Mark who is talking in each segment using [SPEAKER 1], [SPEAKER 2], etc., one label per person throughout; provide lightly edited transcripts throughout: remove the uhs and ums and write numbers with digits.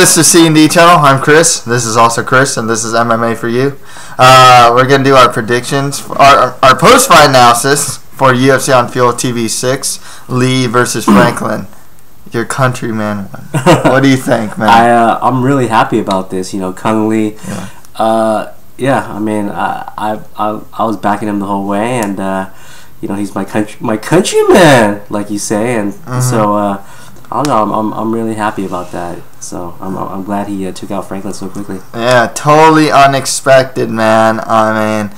[SPEAKER 1] this is C&D channel. I'm Chris. This is also Chris, and this is MMA for you. We're gonna do our predictions, our post-fight analysis for UFC on FuelTV 6, Lee versus Franklin. Your countryman won. What do you think, man?
[SPEAKER 2] I'm really happy about this. Cung Lee.
[SPEAKER 1] Yeah.
[SPEAKER 2] I mean, I was backing him the whole way, and he's my countryman, like you say, and so I don't know. I'm really happy about that. So I'm glad he took out Franklin so quickly.
[SPEAKER 1] Yeah, totally unexpected, man. I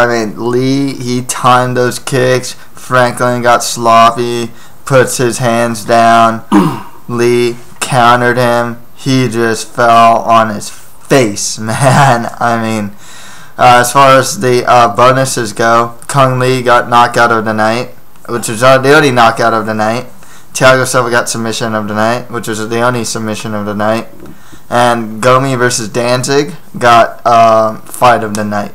[SPEAKER 1] mean, Lee, he timed those kicks. Franklin got sloppy, puts his hands down. Lee countered him. He just fell on his face, man. I mean, as far as the bonuses go, Cung Lee got knockout of the night, which was the only knockout of the night. Thiago Silva got submission of the night, which was the only submission of the night. And Gomi versus Danzig got fight of the night.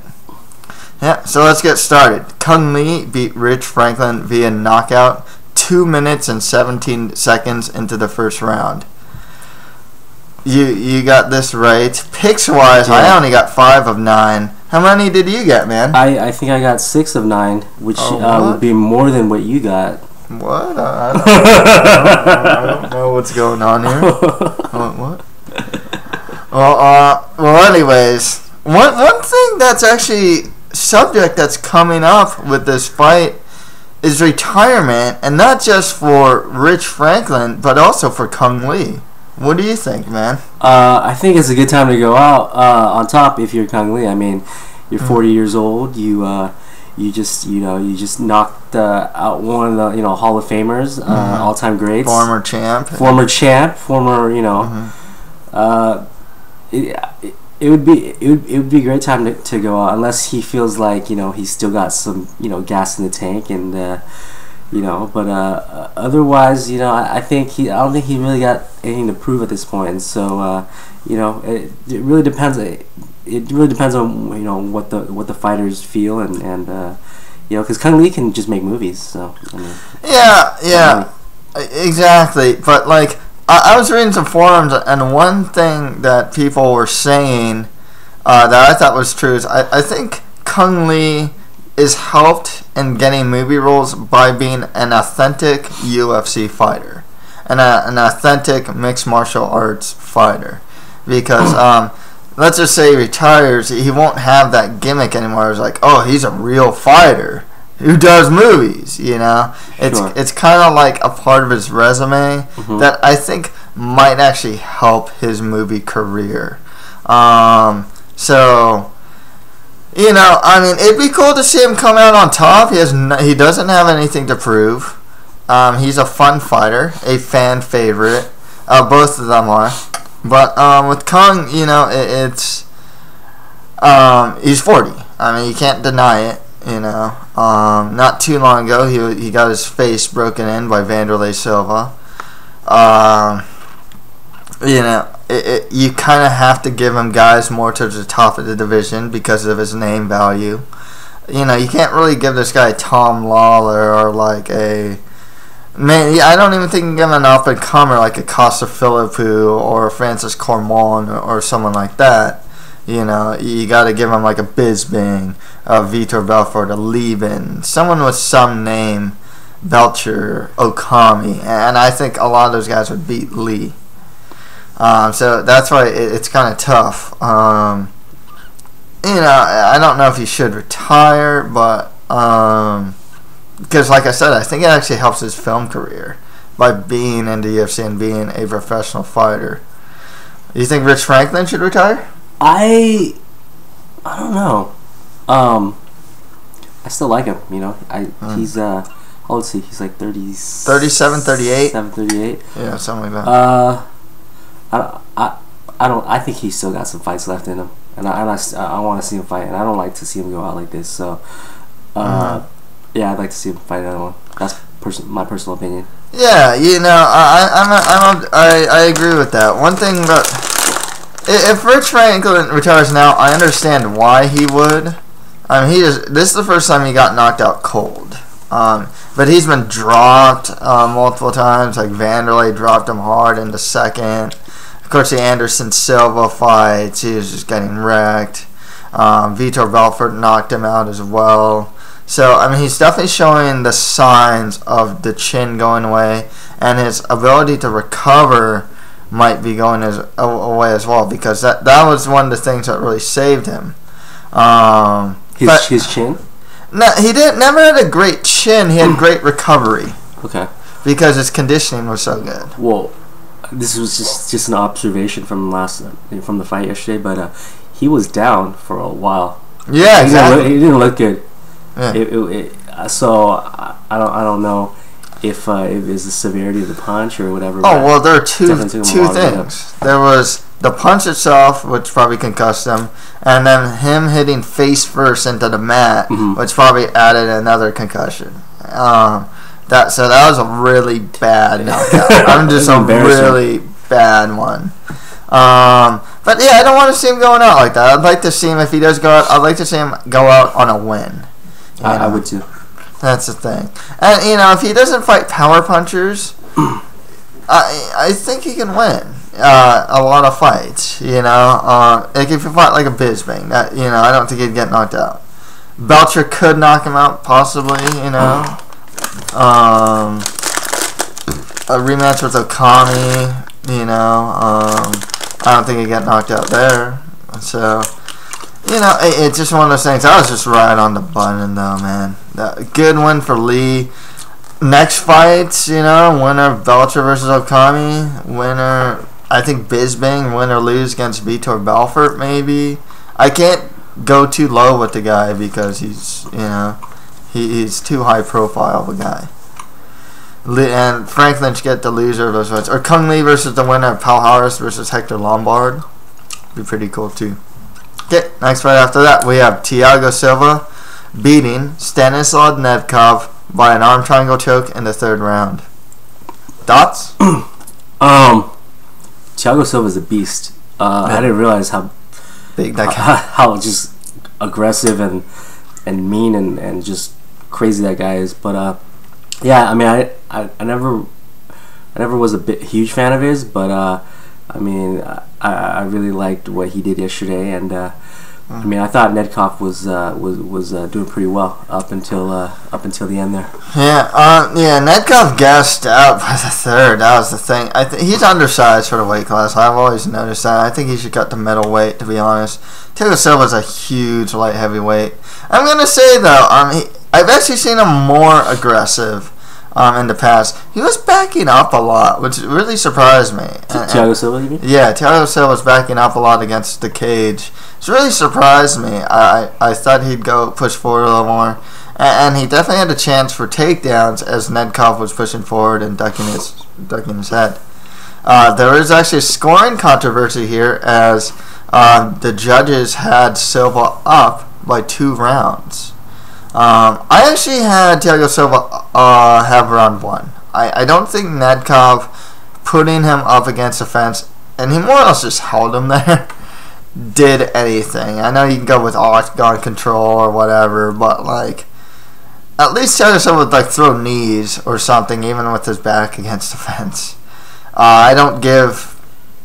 [SPEAKER 1] Yeah, so let's get started. Cung Lee beat Rich Franklin via knockout 2 minutes and 17 seconds into the first round. You got this right. Picks wise, yeah. I only got 5 of 9. How many did you get, man?
[SPEAKER 2] I think I got 6 of 9, which would be more than what you got.
[SPEAKER 1] What? I don't know what's going on here. What? Well, anyways, one thing that's actually subject that's coming up with this fight is retirement, and not just for Rich Franklin, but also for Cung Lee. What do you think, man?
[SPEAKER 2] I think it's a good time to go out on top if you're Cung Lee. I mean, you're 40 years old. You just knocked out one of the Hall of Famers, all-time greats,
[SPEAKER 1] former champ.
[SPEAKER 2] It would be a great time to go out, unless he feels like he's still got some gas in the tank, and but otherwise I don't think he really got anything to prove at this point, and so it really depends. It really depends on what the fighters feel, and because Cung Lee can just make movies, so I mean,
[SPEAKER 1] yeah, exactly. But like I was reading some forums, and one thing that people were saying that I thought was true is I think Cung Lee is helped in getting movie roles by being an authentic UFC fighter and an authentic mixed martial arts fighter, because let's just say he retires, he won't have that gimmick anymore. It's like, oh, he's a real fighter who does movies, It's kind of like a part of his resume that I think might actually help his movie career. So, I mean, it'd be cool to see him come out on top. He doesn't have anything to prove. He's a fun fighter, a fan favorite. Both of them are. But with Cung, it's he's 40. I mean, you can't deny it. Not too long ago, he got his face broken in by Vanderlei Silva. You kind of have to give him guys more towards the top of the division because of his name value. You can't really give this guy Tom Lawler or like a... Man, I don't even think you can give him an up-and-comer like a Costa Philippou or Francis Cormon or someone like that. You got to give him like a Bisping, a Vitor Belfort, a Lieben, someone with some name, Belcher, Okami, and I think a lot of those guys would beat Lee. So that's why it's kind of tough. I don't know if he should retire, but because, like I said, I think it actually helps his film career by being in the UFC and being a professional fighter. You think Rich Franklin should retire?
[SPEAKER 2] I don't know. I still like him. He's how old is he? He's like
[SPEAKER 1] 37, 38.
[SPEAKER 2] 38.
[SPEAKER 1] Yeah, something like that.
[SPEAKER 2] I think he's still got some fights left in him, and I want to see him fight, and I don't like to see him go out like this. So, yeah, I'd like to see him fight another one. That's my personal opinion.
[SPEAKER 1] Yeah, I agree with that. One thing about if Rich Franklin retires now, I understand why he would. I mean, this is the first time he got knocked out cold. But he's been dropped multiple times. Like Vanderlei dropped him hard in the second. Of course, the Anderson Silva fights, he was just getting wrecked. Vitor Belfort knocked him out as well. So, I mean, he's definitely showing the signs of the chin going away, and his ability to recover might be going away as well, because that was one of the things that really saved him.
[SPEAKER 2] His chin?
[SPEAKER 1] No, he never had a great chin. He had great recovery.
[SPEAKER 2] Okay.
[SPEAKER 1] Because his conditioning was so good.
[SPEAKER 2] Well, this was just an observation from the fight yesterday, but he was down for a while.
[SPEAKER 1] Yeah, exactly.
[SPEAKER 2] He didn't look good.
[SPEAKER 1] Yeah.
[SPEAKER 2] So I don't know if it was the severity of the punch or whatever.
[SPEAKER 1] Oh, well, there are two things. There was the punch itself, which probably concussed him, and then him hitting face first into the mat, which probably added another concussion. That was a really bad knockout. I'm just a really bad one. But yeah, I don't want to see him going out like that. I'd like to see him, if he does go out, I'd like to see him go out on a win.
[SPEAKER 2] I would too.
[SPEAKER 1] That's the thing. And, if he doesn't fight power punchers, I think he can win a lot of fights, Like if you fight like a Bisping, I don't think he'd get knocked out. Belcher could knock him out, possibly, a rematch with Okami, I don't think he'd get knocked out there. So, it's just one of those things. I was just right on the button, though, man. Good win for Lee. Next fights, winner Belcher versus Okami. Winner, I think Bisping, win or lose against Vitor Belfort, maybe. I can't go too low with the guy because he's, he's too high profile of a guy. And Franklin should get the loser of those fights. Or Cung Lee versus the winner of Pal Harris versus Hector Lombard. Be pretty cool, too. Okay, next fight after that, we have Thiago Silva beating Stanislav Nedkov by an arm triangle choke in the 3rd round. Thoughts?
[SPEAKER 2] Thiago Silva's a beast. I didn't realize how
[SPEAKER 1] big that guy,
[SPEAKER 2] how just aggressive and mean and just crazy that guy is. But yeah, I mean, I never was a huge fan of his, but I mean, I really liked what he did yesterday, and I mean, I thought Nedkov was doing pretty well up until the end there.
[SPEAKER 1] Yeah, Nedkov gassed out by the 3rd. That was the thing. He's undersized for the weight class. I've always noticed that. I think he should cut to middleweight, to be honest. Thiago Silva's a huge light heavyweight. I'm gonna say though, I've actually seen him more aggressive in the past. He was backing up a lot, which really surprised me.
[SPEAKER 2] Thiago Silva, you mean?
[SPEAKER 1] Yeah, Thiago Silva was backing up a lot against the cage. It's really surprised me. I thought he'd go push forward a little more. And he definitely had a chance for takedowns as Nedkov was pushing forward and ducking his head. There is actually a scoring controversy here as the judges had Silva up by 2 rounds. I actually had Thiago Silva have round 1. I don't think Nedkov putting him up against the fence, and he more or less just held him there, did anything. I know you can go with octagon control or whatever, but like, at least Thiago Silva would like throw knees or something, even with his back against the fence. I don't give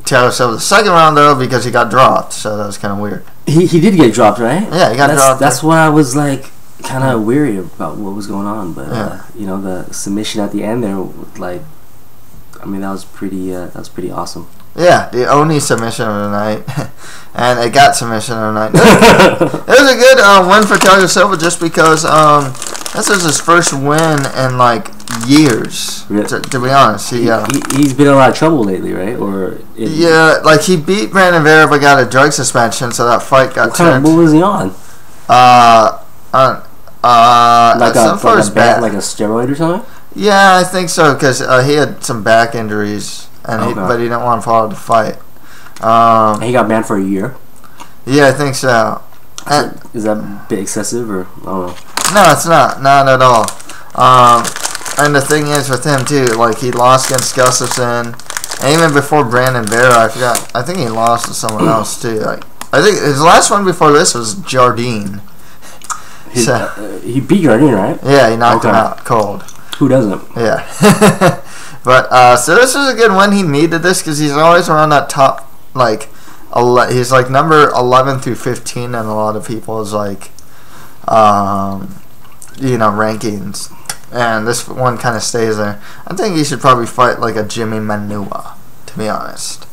[SPEAKER 1] Thiago Silva the 2nd round though because he got dropped, so that was kind of weird.
[SPEAKER 2] He did get dropped, right?
[SPEAKER 1] Yeah, he got dropped.
[SPEAKER 2] That's why I was like kind of weary about what was going on, but the submission at the end there, like, I mean, that was pretty awesome. Yeah,
[SPEAKER 1] the only submission of the night, and it got submission of the night. It was a good win for Thiago Silva just because this is his first win in like years.
[SPEAKER 2] Yeah.
[SPEAKER 1] To be honest,
[SPEAKER 2] he's been in a lot of trouble lately, right?
[SPEAKER 1] Like he beat Brandon Vera but got a drug suspension, so that fight got turned.
[SPEAKER 2] What was he on?
[SPEAKER 1] Like
[SPEAKER 2] a steroid or something?
[SPEAKER 1] Yeah, I think so, because he had some back injuries, but he didn't want to follow the fight.
[SPEAKER 2] And he got banned for a year?
[SPEAKER 1] Yeah, I think so.
[SPEAKER 2] Is that a bit excessive, or I don't know?
[SPEAKER 1] No, it's not. Not at all. And the thing is with him, too, like, he lost against Gustafsson, and even before Brandon Vera, I think he lost to someone else, too. Like, I think his last one before this was Jardine.
[SPEAKER 2] He beat Jardine, right?
[SPEAKER 1] Yeah, he knocked him out cold.
[SPEAKER 2] Who doesn't?
[SPEAKER 1] Yeah. But so this was a good win. He needed this because he's always around that top, like, he's like number 11 through 15 in a lot of people's like, rankings. And this one kind of stays there. I think he should probably fight like a Jimmy Manua, to be honest.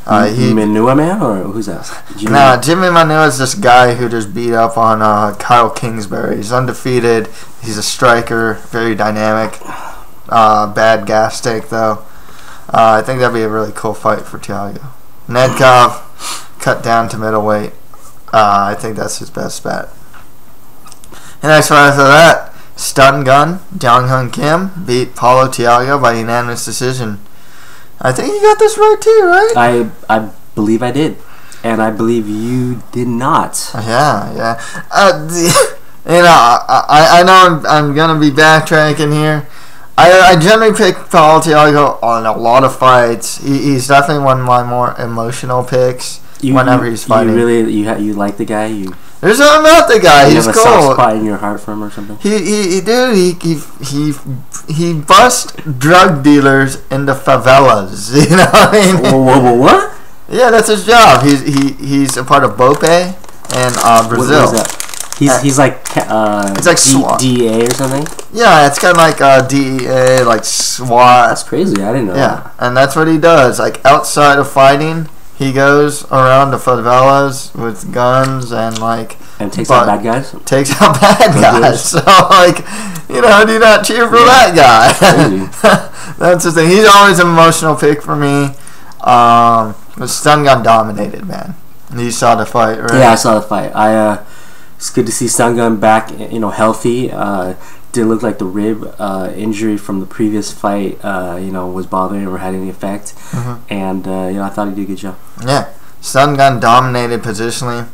[SPEAKER 2] Manua man, or who's that?
[SPEAKER 1] Jimmy Manua is this guy who just beat up on Kyle Kingsbury. He's undefeated. He's a striker, very dynamic. Bad gas tank though. I think that'd be a really cool fight for Thiago. Nedkov cut down to middleweight. I think that's his best bet. And next fight after that, Stun Gun Jong Hyun Kim beat Paulo Thiago by unanimous decision. I think you got this right too, right?
[SPEAKER 2] I believe I did, and I believe you did not.
[SPEAKER 1] Yeah. I know I'm gonna be backtracking here. I generally pick Paulo Thiago on a lot of fights. He's definitely one of my more emotional picks whenever he's fighting.
[SPEAKER 2] You like the guy?
[SPEAKER 1] There's something about the guy. He's
[SPEAKER 2] cool. You have a soft spot in your heart for him or something?
[SPEAKER 1] He busts drug dealers into favelas. You know what I mean?
[SPEAKER 2] Whoa, what?
[SPEAKER 1] Yeah, that's his job. He's a part of Bope and Brazil.
[SPEAKER 2] What is that? He's like
[SPEAKER 1] it's like SWAT.
[SPEAKER 2] DEA or something?
[SPEAKER 1] Yeah, it's kind of like DEA, like SWAT.
[SPEAKER 2] That's crazy. I didn't know that.
[SPEAKER 1] And that's what he does. Like, outside of fighting, he goes around the favelas with guns and, like...
[SPEAKER 2] And takes out bad guys?
[SPEAKER 1] Takes out bad guys. So, like, do not cheer for that guy. That's the thing. He's always an emotional pick for me. The Stun Gun dominated, man. You saw the fight, right?
[SPEAKER 2] Yeah, I saw the fight. It's good to see Stun Gun back, healthy. Didn't look like the rib injury from the previous fight, was bothering him or had any effect. Mm-hmm. And, I thought he did a good job.
[SPEAKER 1] Yeah. Stun Gun dominated positionally.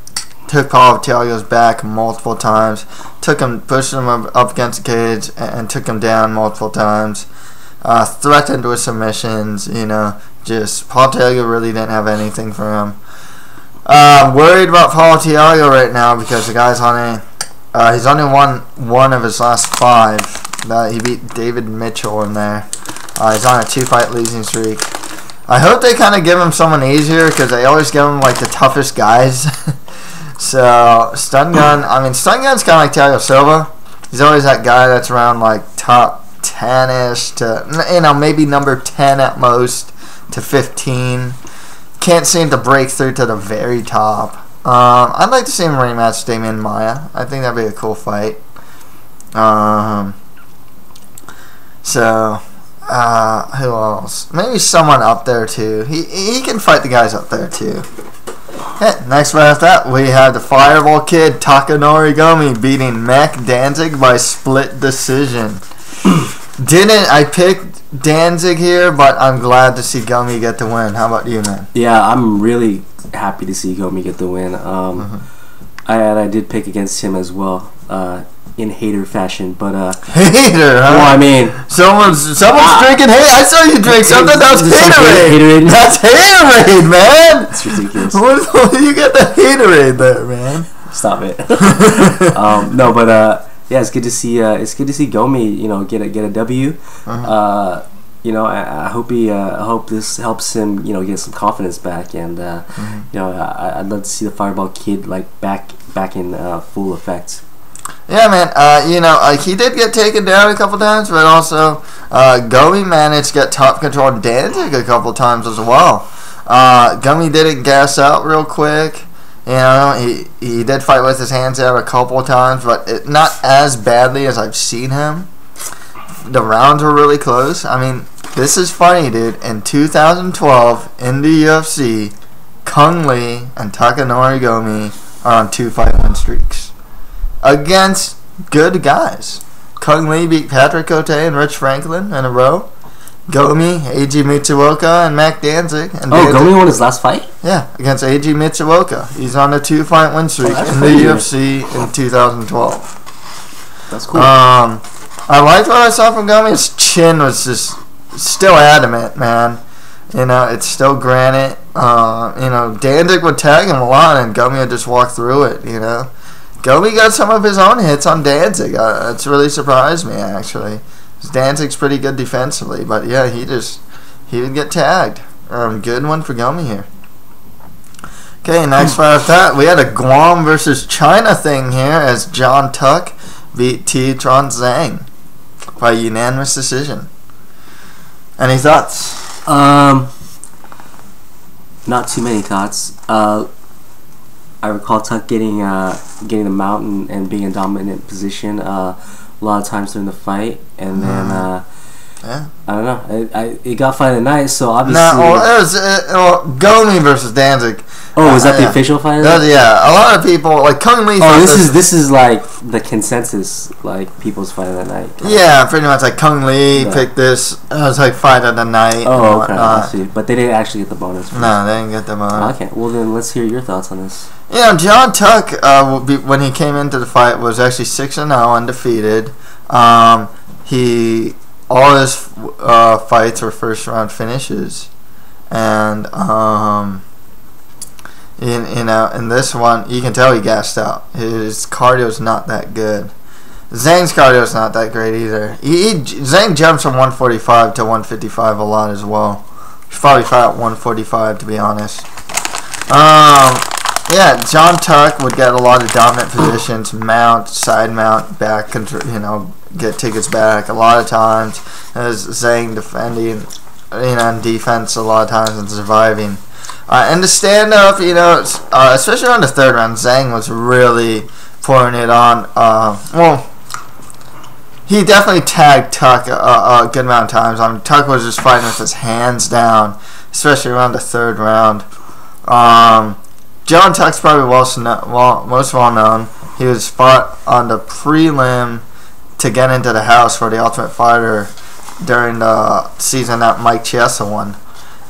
[SPEAKER 1] Took Paulo Thiago's back multiple times. Pushed him up against the cage and took him down multiple times. Threatened with submissions, just Paulo Thiago really didn't have anything for him. Worried about Paulo Thiago right now because the guy's he's only won one of his last 5. He beat David Mitchell in there. He's on a 2-fight losing streak. I hope they kind of give him someone easier because they always give him like the toughest guys. So Stun Gun's kind of like Thiago Silva. He's always that guy that's around like top 10ish to maybe number 10 at most to 15. Can't seem to break through to the very top. I'd like to see him rematch Damian Maia. I think that'd be a cool fight. Who else? Maybe someone up there too. He can fight the guys up there too. Okay, next one after that, we have the Fireball Kid Takanori Gomi beating Mac Danzig by split decision. I picked Danzig here, but I'm glad to see Gomi get the win. How about you, man?
[SPEAKER 2] Yeah, I'm really happy to see Gomi get the win. I did pick against him as well, in hater fashion, but
[SPEAKER 1] hater, huh?
[SPEAKER 2] Well, I mean,
[SPEAKER 1] someone's drinking hate. I saw you drink something. That was Haterade. That's Haterade, man.
[SPEAKER 2] It's ridiculous.
[SPEAKER 1] What do you get the Haterade there, man?
[SPEAKER 2] Stop it. No, but yeah, it's good to see. It's good to see Gomi, get a W. I hope this helps him, get some confidence back, and I'd love to see the Fireball Kid back in full effect.
[SPEAKER 1] Yeah, man. He did get taken down a couple times, but also Gomi managed to get top control of Danzig a couple times as well. Gomi didn't gas out real quick. He did fight with his hands out a couple times, but not as badly as I've seen him. The rounds were really close. I mean, this is funny, dude. In 2012, in the UFC, Cung Lee and Takanori Gomi are on 2-fight win streaks against good guys. Cung Lee beat Patrick Cote and Rich Franklin in a row. Gomi, Eiji Mitsuoka, and Mac Danzig.
[SPEAKER 2] Gomi won his last fight?
[SPEAKER 1] Yeah, against Eiji Mitsuoka. He's on a 2-fight win streak in the UFC in 2012.
[SPEAKER 2] That's cool.
[SPEAKER 1] I liked what I saw from Gomi. His chin was just still adamant, man. It's still granite. Danzig would tag him a lot, and Gomi would just walk through it, Gomi got some of his own hits on Danzig. It's really surprised me, actually. Danzig's pretty good defensively, but yeah, he would get tagged. Good one for Gomi here. Okay, next fight after that, we had a Guam versus China thing here as John Tuck beat Tron Zhang by unanimous decision. Any thoughts?
[SPEAKER 2] Not too many thoughts. I recall Tuck getting the mount and being in dominant position a lot of times during the fight, and then
[SPEAKER 1] yeah.
[SPEAKER 2] I don't know. It got fight of the night, so obviously.
[SPEAKER 1] No, it was Gomi versus Danzig.
[SPEAKER 2] Oh, was that the official fight?
[SPEAKER 1] Yeah, a lot of people like Cung Lee.
[SPEAKER 2] Oh, this is like the consensus, like people's fight of the night.
[SPEAKER 1] Yeah, pretty much like Cung Lee picked this. It was like fight of the night.
[SPEAKER 2] Oh, okay, I see. But they didn't actually get the bonus.
[SPEAKER 1] No, they didn't get the bonus.
[SPEAKER 2] Okay, well then let's hear your thoughts on this.
[SPEAKER 1] Yeah, John Tuck, when he came into the fight, was actually 6-0, undefeated. All his fights were first round finishes, and in this one, you can tell he gassed out. His cardio's not that good. Zhang's cardio's not that great either. Zhang jumps from 145 to 155 a lot as well. He's probably fought at 145 to be honest. Yeah, John Tuck would get a lot of dominant positions, mount, side mount, back control, get tickets back a lot of times. As Zhang defending, in defense a lot of times and surviving. And the stand up, especially on the third round, Zhang was really pouring it on. He definitely tagged Tuck a good amount of times. Tuck was just fighting with his hands down, especially around the third round. John Tuck's probably most well known. He was fought on the prelim to get into the house for the Ultimate Fighter during the season that Mike Chiesa won,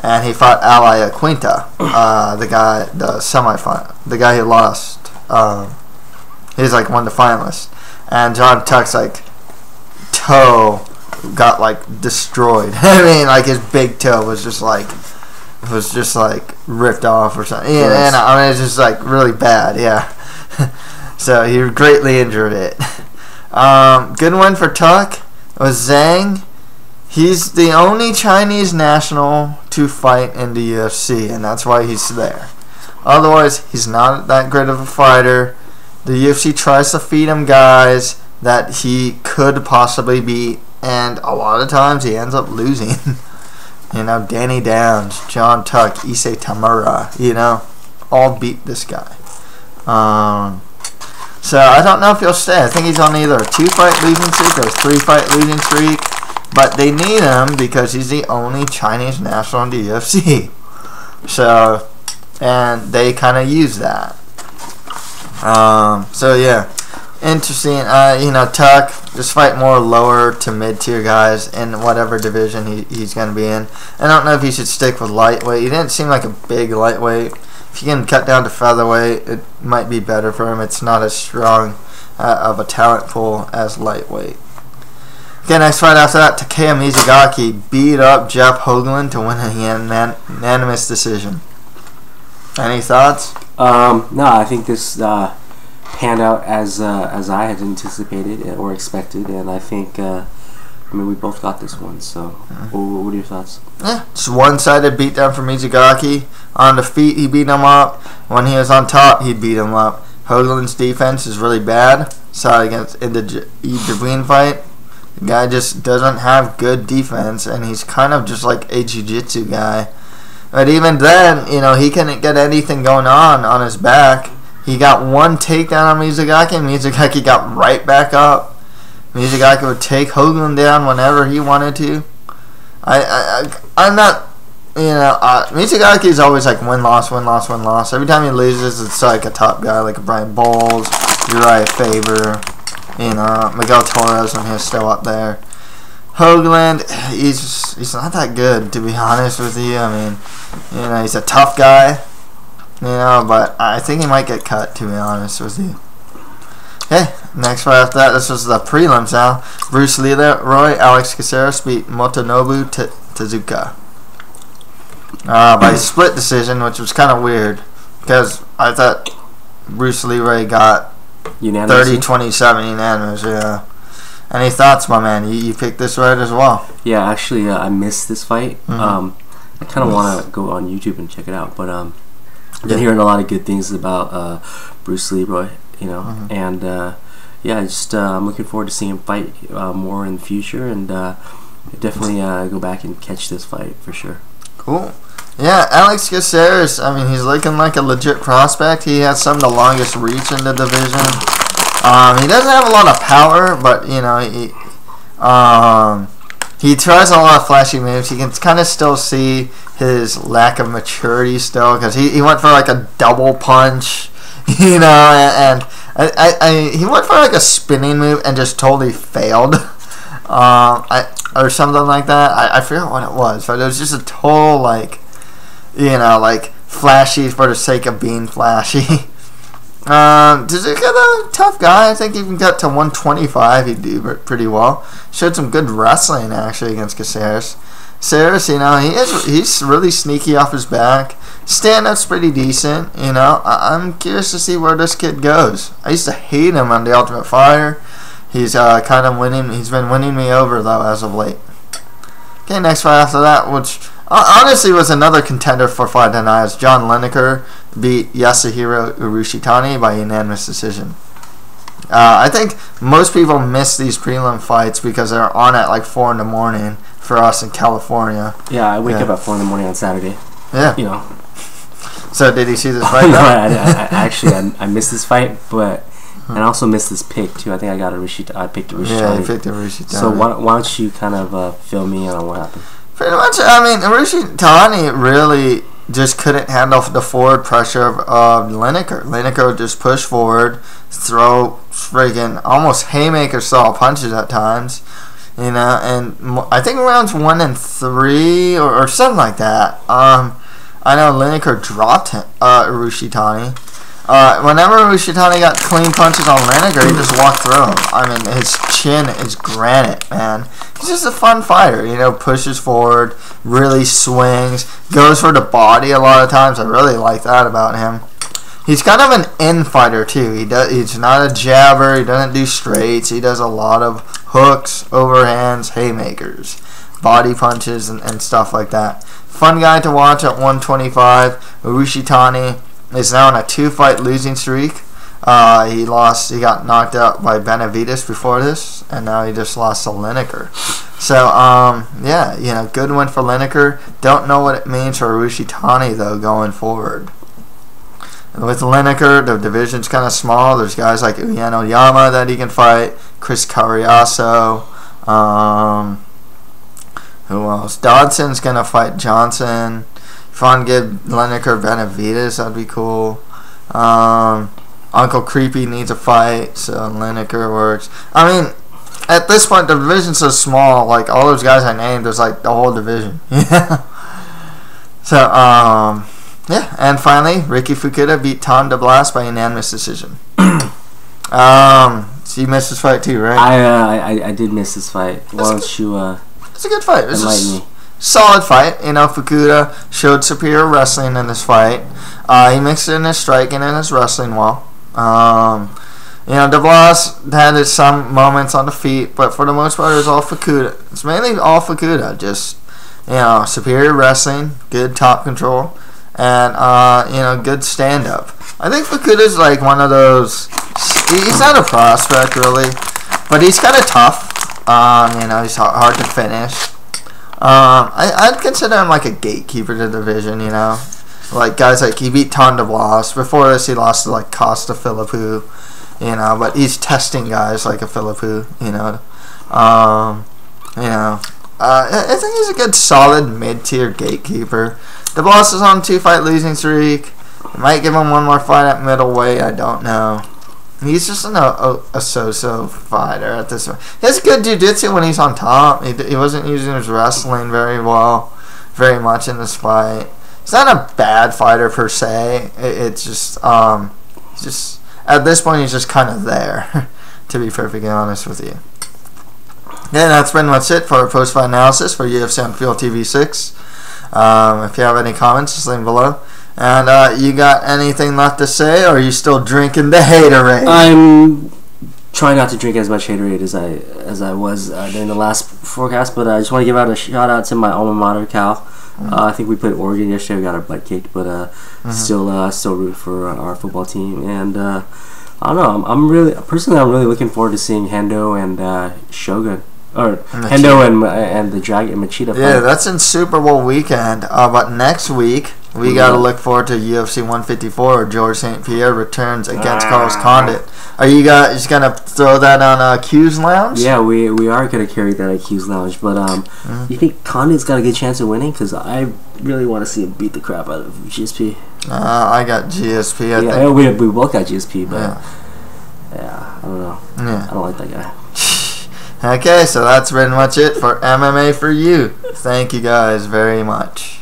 [SPEAKER 1] and he fought Ally Aquinta, the semifinal, the guy who lost. He was like one of the finalists, and John Tuck's like toe got like destroyed. I mean, like his big toe was just like ripped off or something. Yeah, yes. And I mean it's just like really bad. Yeah. So he greatly injured it. Good one for Tuck was Zhang. He's the only Chinese national to fight in the UFC, and that's why he's there. Otherwise, he's not that great of a fighter. The UFC tries to feed him guys that he could possibly beat, and a lot of times he ends up losing. Danny Downs, John Tuck, Issei Tamura, all beat this guy. So I don't know if he'll stay. I think he's on either a 2-fight losing streak or a 3-fight losing streak. But they need him because he's the only Chinese national in the UFC. So, and they kind of use that. So yeah, interesting. Tuck just fight more lower to mid-tier guys in whatever division he's going to be in. I don't know if he should stick with lightweight. He didn't seem like a big lightweight. If you can cut down to featherweight, it might be better for him. It's not as strong of a talent pool as lightweight. Okay, next fight after that, Takeya Mizugaki beat up Jeff Hoagland to win a unanimous decision. Any thoughts?
[SPEAKER 2] No, I think this panned out as I had anticipated or expected, and I think we both got this one. So, what are your thoughts?
[SPEAKER 1] Yeah, it's one-sided beatdown for Mizugaki. On the feet, he beat him up. When he was on top, he beat him up. Hoagland's defense is really bad. Saw it against in the Devine fight. The guy just doesn't have good defense, and he's kind of just like a jiu-jitsu guy. But even then, he couldn't get anything going on his back. He got one takedown on Mizugaki, and Mizugaki got right back up. Mizugaki would take Hoagland down whenever he wanted to. I'm not, Mizugaki is always like win-loss, win-loss, win-loss. Every time he loses, it's like a top guy, like a Brian Bowles, Uriah Faber, Miguel Torres when he was still up there. Hoagland, he's not that good, to be honest with you. I mean, he's a tough guy, but I think he might get cut, to be honest with you. Okay, next fight after that, this was the prelims now. Bruce Leroy, Alex Caceres beat Motonobu Tezuka by split decision, which was kind of weird, because I thought Bruce Leroy got 30-27 unanimous, yeah. Any thoughts, my man? You picked this right as well.
[SPEAKER 2] Yeah, actually, I missed this fight. I kind of want to go on YouTube and check it out, but I've been hearing a lot of good things about Bruce Leroy, and I'm looking forward to seeing him fight more in the future, and definitely go back and catch this fight for sure.
[SPEAKER 1] Cool. Yeah, Alex Caceres, I mean, he's looking like a legit prospect. He has some of the longest reach in the division. He doesn't have a lot of power, but, he tries a lot of flashy moves. You can kind of still see his lack of maturity still, because he went for like a double punch, and he went for like a spinning move and just totally failed. Or something like that. I forgot what it was, but it was just a total, like flashy for the sake of being flashy. Tsuzuka, tough guy. I think he can get to 125. He'd do pretty well. Showed some good wrestling, actually, against Caceres. Caceres, he's really sneaky off his back. Stand-up's pretty decent, I'm curious to see where this kid goes. I used to hate him on The Ultimate Fighter. He's kind of winning. He's been winning me over, though, as of late. Okay, next fight after that, which honestly was another contender for fight tonight, as John Lineker beat Yasuhiro Urushitani by unanimous decision. I think most people miss these prelim fights because they're on at like 4 in the morning for us in California.
[SPEAKER 2] Yeah, I wake up at 4 in the morning on Saturday.
[SPEAKER 1] Yeah. So did you see this fight?
[SPEAKER 2] No, I missed this fight, but. And I also missed this pick too. I think I got I picked Urushitani.
[SPEAKER 1] Yeah, you picked Urushitani.
[SPEAKER 2] So why don't you kind of fill me in on what happened?
[SPEAKER 1] Pretty much, I mean, Urushitani really just couldn't handle the forward pressure of Lineker. Lineker would just push forward, throw friggin' almost haymaker-style punches at times, and I think rounds 1 and 3 or something like that. I know Lineker dropped Urushitani. Whenever Urushitani got clean punches on Lineker, he just walked through him. I mean, his chin is granite, man. He's just a fun fighter, pushes forward, really swings, goes for the body a lot of times. I really like that about him. He's kind of an in-fighter, too. He's not a jabber. He doesn't do straights. He does a lot of hooks, overhands, haymakers, body punches, and stuff like that. Fun guy to watch at 125. Urushitani is now on a 2-fight losing streak. He got knocked out by Benavidez before this, and now he just lost to Lineker. So, good win for Lineker. Don't know what it means for Urushitani, though, going forward. And with Lineker, the division's kind of small. There's guys like Uyeno Yama that he can fight, Chris Carriasso. Who else? Dodson's going to fight Johnson. If I can give Lineker Benavidez, that'd be cool. Uncle Creepy needs a fight, so Lineker works. I mean, at this point, the division's so small, like, all those guys I named, there's, like, the whole division. So, and finally, Ricky Fukuda beat Tom DeBlas by unanimous decision. So you missed this fight, too, right?
[SPEAKER 2] I did miss this fight. Why don't you,
[SPEAKER 1] it's a good fight.
[SPEAKER 2] Enlighten me.
[SPEAKER 1] Solid fight. Fukuda showed superior wrestling in this fight. He mixed in his striking and his wrestling well. DeBlas had some moments on the feet, but for the most part, it was all Fukuda. It's mainly all Fukuda. Just, superior wrestling, good top control, and, good stand-up. I think Fukuda's like one of those. He's not a prospect, really, but he's kind of tough. He's hard to finish. I'd consider him like a gatekeeper to the division, Like guys like he beat Tom DeBlas. Before this, he lost to like Costa Philippou, but he's testing guys like a Philippou, I think he's a good solid mid-tier gatekeeper. DeBlas is on 2-fight losing streak. Might give him one more fight at middleweight, I don't know. He's just a so-so fighter at this point. He has good jiu-jitsu when he's on top. He wasn't using his wrestling very much in this fight. He's not a bad fighter per se. It's just at this point he's just kind of there, to be perfectly honest with you. Yeah, that's pretty much it for our post-fight analysis for UFC on FuelTV 6. If you have any comments, just leave them below. And you got anything left to say, or are you still drinking the haterade?
[SPEAKER 2] I'm try not to drink as much Haterade as I was during the last forecast. But I just want to give out a shout out to my alma mater, Cal. I think we played Oregon yesterday. We got our butt kicked, but still root for our football team. And I don't know. I'm really looking forward to seeing Hendo and Shogun. Or Hendo and the Dragon Machida fight.
[SPEAKER 1] Yeah, that's in Super Bowl weekend. But next week we got to look forward to UFC 154. George St. Pierre returns against Carlos Condit. Are you guys gonna throw that on Q's Lounge?
[SPEAKER 2] Yeah, we are gonna carry that at Q's Lounge. But you think Condit's got a good chance of winning? Because I really want to see him beat the crap out of GSP.
[SPEAKER 1] I got GSP. I think
[SPEAKER 2] we both got GSP, but yeah, I don't know. Yeah. I don't like that guy.
[SPEAKER 1] Okay, so that's pretty much it for MMA for you. Thank you guys very much.